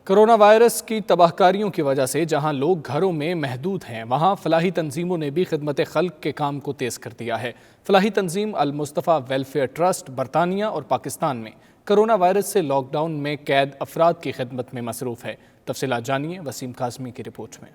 Corona virus کی تباہکاریوں کی وجہ سے جہاں لوگ گھروں میں محدود ہیں، وہاں فلاحی تنظیموں نے بھی خدمت خلق کے کام کو تیز کر دیا ہے۔ فلاحی تنظیم المصطفیٰ ویلفیئر ٹرسٹ برطانیہ اور پاکستان میں کورونا وائرس سے لاک ڈاؤن میں قید افراد کی خدمت میں مصروف ہے۔ تفصیلات جانیے وسیم کاظمی کی رپورٹ میں۔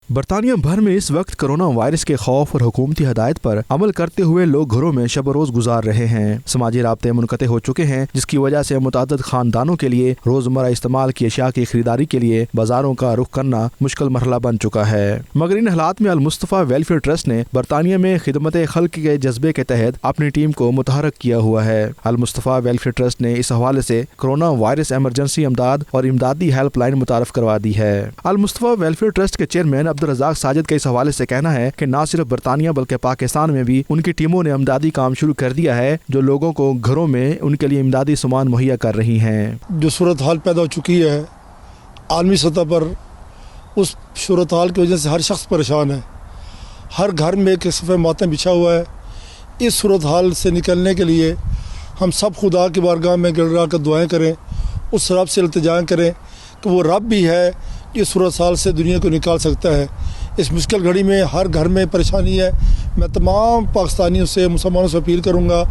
برطانیہ بھر میں اس وقت کورونا وائرس کے خوف اور حکومتی ہدایت پر عمل کرتے ہوئے لوگ گھروں میں شب و روز گزار رہے ہیں۔ سماجی رابطے منقطع ہو چکے ہیں، جس کی وجہ سے متعدد خاندانوں کے لیے روزمرہ استعمال کی اشیاء کی خریداری کے لیے بازاروں کا رخ کرنا مشکل مرحلہ بن چکا ہے۔ مگر ان حالات میں المصطفیٰ ویلفیئر ٹرسٹ نے برطانیہ میں خدمت خلق کے جذبے کے تحت اپنی ٹیم کو متحرک کیا ہوا ہے۔ المصطفیٰ ویلفیئر ٹرسٹ نے اس حوالے سے کورونا وائرس ایمرجنسی امداد اور امدادی ہیلپ لائن متعارف کروا دی ہے۔ المصطفیٰ ویلفیئر ٹرسٹ کے چیئرمین عبدالرزاق ساجد کا اس حوالے سے کہنا ہے کہ نہ صرف برطانیہ بلکہ پاکستان میں بھی ان کی ٹیموں نے امدادی کام شروع کر دیا ہے، جو لوگوں کو گھروں میں ان کے لیے امدادی سامان مہیا کر رہی ہیں۔ جو صورتحال پیدا ہو چکی ہے عالمی سطح پر، اس صورتحال کی وجہ سے ہر شخص پریشان ہے، ہر گھر میں ایک صفحہ ماتم بچھا ہوا ہے۔ اس صورتحال سے نکلنے کے لیے ہم سب خدا کی بارگاہ میں گڑ رہا کر دعائیں کریں، اس رب سے التجا کریں کہ وہ رب بھی ہے جو صورتحال سے دنیا کو نکال سکتا ہے۔ اس مشکل گھڑی میں ہر گھر میں پریشانی ہے۔ میں تمام پاکستانیوں سے، مسلمانوں سے اپیل کروں گا،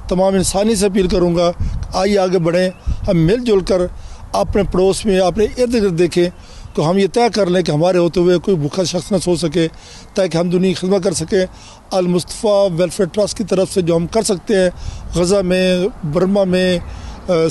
تمام انسانی سے اپیل کروں گا، آئیے آگے بڑھیں، ہم مل جل کر اپنے پڑوس میں، اپنے ارد گرد دیکھیں تو ہم یہ طے کر لیں کہ ہمارے ہوتے ہوئے کوئی بھوکا شخص نہ سو سکے، تاکہ ہم دنیا کی خدمت کر سکیں۔ المصطفیٰ ویلفیئر ٹرسٹ کی طرف سے جو ہم کر سکتے ہیں غزہ میں، برما میں،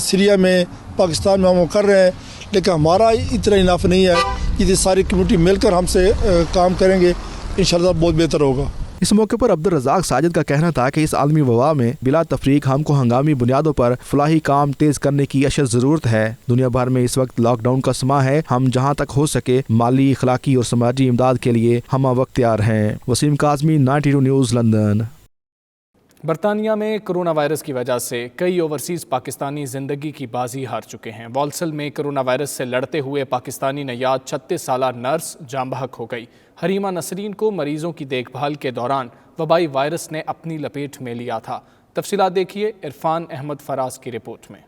سیریا میں، پاکستان میں ہم کر رہے ہیں، لیکن ہمارا اتنا اناف نہیں ہے۔ یہ ساری کمیونٹی مل کر ہم سے کام کریں گے، انشاءاللہ بہت بہتر ہوگا۔ اس موقع پر عبدالرزاق ساجد کا کہنا تھا کہ اس عالمی وبا میں بلا تفریق ہم کو ہنگامی بنیادوں پر فلاحی کام تیز کرنے کی اشد ضرورت ہے۔ دنیا بھر میں اس وقت لاک ڈاؤن کا سماں ہے، ہم جہاں تک ہو سکے مالی، اخلاقی اور سماجی امداد کے لیے ہمہ وقت تیار ہیں۔ Waseem Kazmi, 92 news, London. برطانیہ میں کورونا وائرس کی وجہ سے کئی اوورسیز پاکستانی زندگی کی بازی ہار چکے ہیں۔ والسل میں کورونا وائرس سے لڑتے ہوئے پاکستانی نیاد 36 سالہ نرس جاں بحق ہو گئی۔ حریمہ نسرین کو مریضوں کی دیکھ بھال کے دوران وبائی وائرس نے اپنی لپیٹ میں لیا تھا۔ تفصیلات دیکھیے عرفان احمد فراز کی رپورٹ میں۔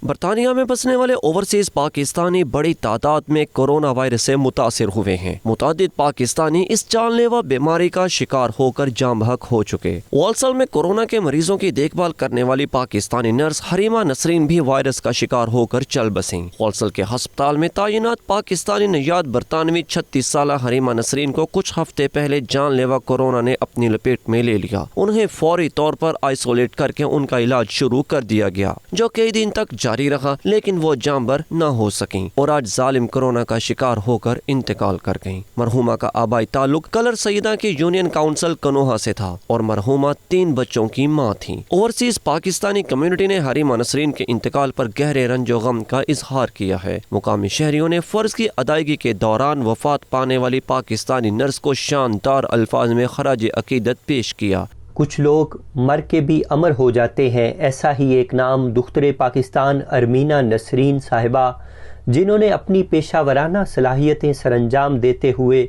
برطانیہ میں بسنے والے اوورسیز پاکستانی بڑی تعداد میں کورونا وائرس سے متاثر ہوئے ہیں۔ متعدد پاکستانی اس جان لیوا بیماری کا شکار ہو کر جاں بحق ہو چکے۔ والسل میں کورونا کے مریضوں کی دیکھ بھال کرنے والی پاکستانی نرس حریمہ نسرین بھی وائرس کا شکار ہو کر چل بسیں۔ والسل کے ہسپتال میں تعینات پاکستانی نیاد برطانوی 36 سالہ حریمہ نسرین کو کچھ ہفتے پہلے جان لیوا کورونا نے اپنی لپیٹ میں لے لیا۔ انہیں فوری طور پر آئسولیٹ کر کے ان کا علاج شروع کر دیا گیا، جو کئی دن تک جاری رہا، لیکن وہ جانبر نہ ہو سکیں اور آج ظالم کورونا کا شکار ہو کر انتقال کر گئیں۔ مرحومہ کا آبائی تعلق کلر سیدہ کی یونین کاؤنسل کنوہا سے تھا اور مرحومہ 3 بچوں کی ماں تھیں۔ اوورسیز پاکستانی کمیونٹی نے حریمہ نسرین کے انتقال پر گہرے رنج و غم کا اظہار کیا ہے۔ مقامی شہریوں نے فرض کی ادائیگی کے دوران وفات پانے والی پاکستانی نرس کو شاندار الفاظ میں خراج عقیدت پیش کیا۔ کچھ لوگ مر کے بھی امر ہو جاتے ہیں، ایسا ہی ایک نام دختر پاکستان ارمینہ نسرین صاحبہ، جنہوں نے اپنی پیشہ ورانہ صلاحیتیں سر انجام دیتے ہوئے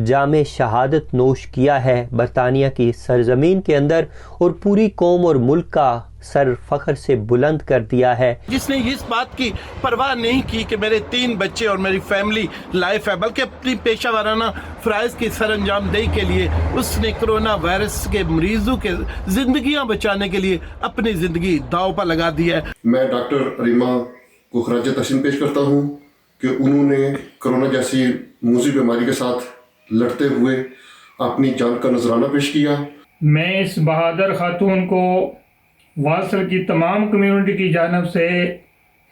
جام شہادت نوش کیا ہے، برطانیہ کی سرزمین کے اندر اور پوری قوم اور ملک کا سر فخر سے بلند کر دیا ہے۔ جس نے اس بات کی پرواہ نہیں کی کہ میرے 3 بچے اور میری فیملی لائف ہے، بلکہ اپنی پیشہ ورانہ فرائض کی سر انجام دہی کے لیے اس نے کورونا وائرس کے مریضوں کے زندگیاں بچانے کے لیے اپنی زندگی داؤ پر لگا دی ہے۔ میں ڈاکٹر حریمہ کو خراج تحسین پیش کرتا ہوں کہ انہوں نے کورونا جیسی موذی بیماری کے ساتھ لڑتے ہوئے اپنی جان کا نذرانہ پیش کیا۔ میں اس بہادر خاتون کو والسل کی تمام کمیونٹی کی جانب سے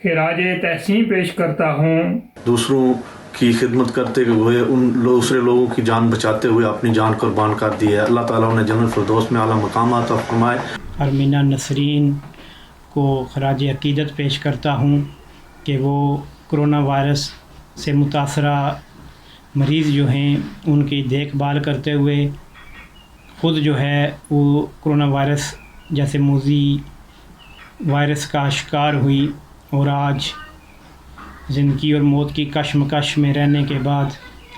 خراج تحسین پیش کرتا ہوں۔ دوسروں کی خدمت کرتے ہوئے دوسرے لوگوں کی جان بچاتے ہوئے اپنی جان قربان کر دی ہے۔ اللہ تعالیٰ انہیں جنت الفردوس میں اعلیٰ مقام عطا فرمائے۔ ارمینہ نسرین کو خراج عقیدت پیش کرتا ہوں کہ وہ کورونا وائرس سے متاثرہ مریض جو ہیں ان کی دیکھ بھال کرتے ہوئے خود جو ہے وہ کورونا وائرس جیسے موذی وائرس کا شکار ہوئی اور آج زندگی اور موت کی کشمکش میں رہنے کے بعد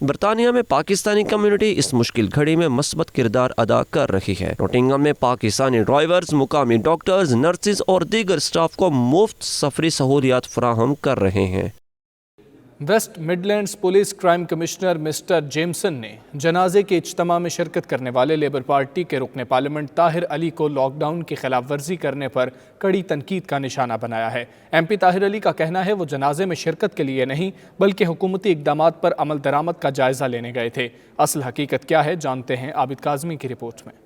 برطانیہ میں پاکستانی کمیونٹی اس مشکل گھڑی میں مثبت کردار ادا کر رہی ہے۔ نوٹنگھم میں پاکستانی ڈرائیورز، مقامی ڈاکٹرز، نرسز اور دیگر سٹاف کو مفت سفری سہولیات فراہم کر رہے ہیں۔ West Midlands police crime commissioner mister Jameson نے جنازے کے اجتماع میں شرکت کرنے والے لیبر پارٹی کے رکن پارلیمنٹ طاہر علی کو لاک ڈاؤن کی خلاف ورزی کرنے پر کڑی تنقید کا نشانہ بنایا ہے۔ ایم پی طاہر علی کا کہنا ہے وہ جنازے میں شرکت کے لیے نہیں بلکہ حکومتی اقدامات پر عمل درآمد کا جائزہ لینے گئے تھے۔ اصل حقیقت کیا ہے جانتے ہیں عابد کاظمی کی رپورٹ میں۔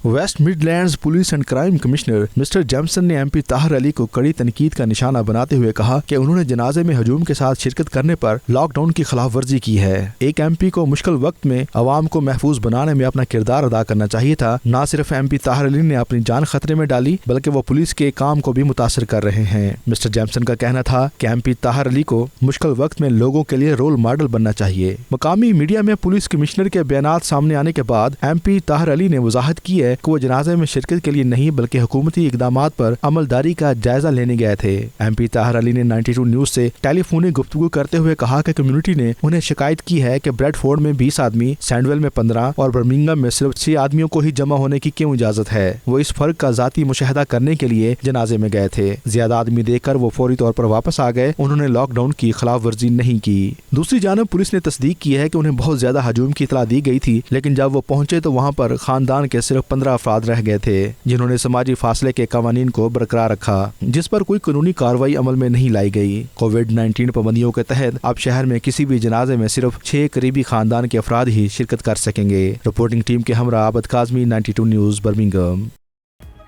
West Midlands police and crime commissioner mister Jameson نے ایم پی طاہر علی کو کڑی تنقید کا نشانہ بناتے ہوئے کہا کہ انہوں نے جنازے میں ہجوم کے ساتھ شرکت کرنے پر لاک ڈاؤن کی خلاف ورزی کی ہے۔ ایک ایم پی کو مشکل وقت میں عوام کو محفوظ بنانے میں اپنا کردار ادا کرنا چاہیے تھا۔ نہ صرف ایم پی طاہر علی نے اپنی جان خطرے میں ڈالی بلکہ وہ پولیس کے کام کو بھی متاثر کر رہے ہیں۔ مسٹر جیمسن کا کہنا تھا کہ ایم پی طاہر علی کو مشکل وقت میں لوگوں کے لیے رول ماڈل بننا چاہیے۔ مقامی میڈیا میں پولیس کمشنر کے بیانات سامنے آنے کے بعد ایم پی طاہر علی نے وضاحت کی ہے کہ وہ جنازے میں شرکت کے لیے نہیں بلکہ حکومتی اقدامات پر عملداری کا جائزہ لینے گئے تھے۔ ایم پی طاہر علی نے 92 نیوز سے ٹیلی فونک گفتگو کرتے ہوئے کہا کہ کمیونٹی نے انہیں شکایت کی ہے کہ بریڈ فورڈ میں 20 آدمی، سینڈویل میں 15 اور برمنگھم میں صرف 6 آدمیوں کو ہی جمع ہونے کی کیوں اجازت ہے۔ وہ اس فرق کا ذاتی مشاہدہ کرنے کے لیے جنازے میں گئے تھے۔ زیادہ آدمی دیکھ کر وہ فوری طور پر واپس آ گئے۔ انہوں نے لاک ڈاؤن کی خلاف ورزی نہیں کی۔ دوسری جانب پولیس نے تصدیق کی ہے کہ انہیں بہت زیادہ ہجوم کی اطلاع دی گئی تھی لیکن جب وہ پہنچے تو وہاں پر خاندان کے صرف 15 افراد رہ گئے تھے جنہوں نے سماجی فاصلے کے قوانین کو برقرار رکھا جس پر کوئی قانونی کارروائی عمل میں نہیں لائی گئی۔ کووڈ-19 پابندیوں کے تحت اب شہر میں کسی بھی جنازے میں صرف 6 قریبی خاندان کے افراد ہی شرکت کر سکیں گے۔ رپورٹنگ ٹیم کے ہمراہ Abid Kazmi, 92 news, Birmingham.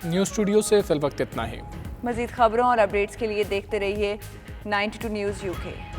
News studio سے فی الوقت اتنا ہی۔ مزید خبروں اور اپڈیٹس کے لیے دیکھتے رہیے 92 نیوز UK۔